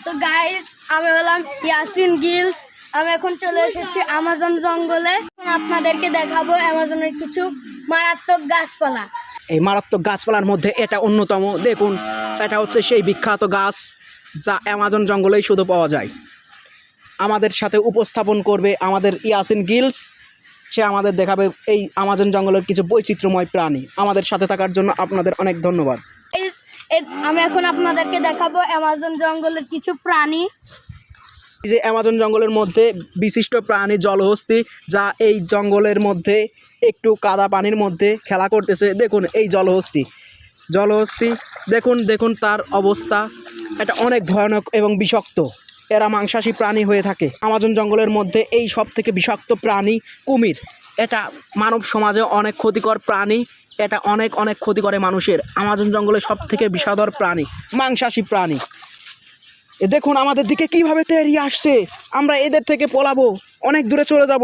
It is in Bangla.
তো গাইস, আমি হলাম ইয়াসিন গিলস। আমি এখন চলে এসেছি অ্যামাজন জঙ্গলে। এখন আপনাদেরকে দেখাবো অ্যামাজনের কিছু মারাত্মক গাছপালা। এই মারাত্মক গাছপালার মধ্যে এটা অন্যতম। দেখুন, এটা হচ্ছে সেই বিখ্যাত গাছ যা অ্যামাজন জঙ্গলেই শুধু পাওয়া যায়। আমাদের সাথে উপস্থাপন করবে আমাদের ইয়াসিন গিলস। সে আমাদের দেখাবে এই অ্যামাজন জঙ্গলের কিছু বৈচিত্র্যময় প্রাণী। আমাদের সাথে থাকার জন্য আপনাদের অনেক ধন্যবাদ। আমি এখন আপনাদেরকে দেখাবো অ্যামাজন জঙ্গলের কিছু প্রাণী। এই যে অ্যামাজন জঙ্গলের মধ্যে বিশিষ্ট প্রাণী জলহস্তি, যা এই জঙ্গলের মধ্যে একটু কাদা পানির মধ্যে খেলা করতেছে। দেখুন এই জলহস্তি দেখুন তার অবস্থা। এটা অনেক ভয়ানক এবং বিষাক্ত। এরা মাংসাশী প্রাণী হয়ে থাকে। অ্যামাজন জঙ্গলের মধ্যে এই সব থেকে বিষাক্ত প্রাণী কুমির। এটা মানব সমাজে অনেক ক্ষতিকর প্রাণী। এটা অনেক ক্ষতি করে মানুষের। অ্যামাজন জঙ্গলের সব থেকে বিষাদর প্রাণী, মাংসাশী প্রাণী। দেখুন আমাদের দিকে কিভাবে তেড়িয়ে আসছে। আমরা এদের থেকে পলাবো, অনেক দূরে চলে যাব।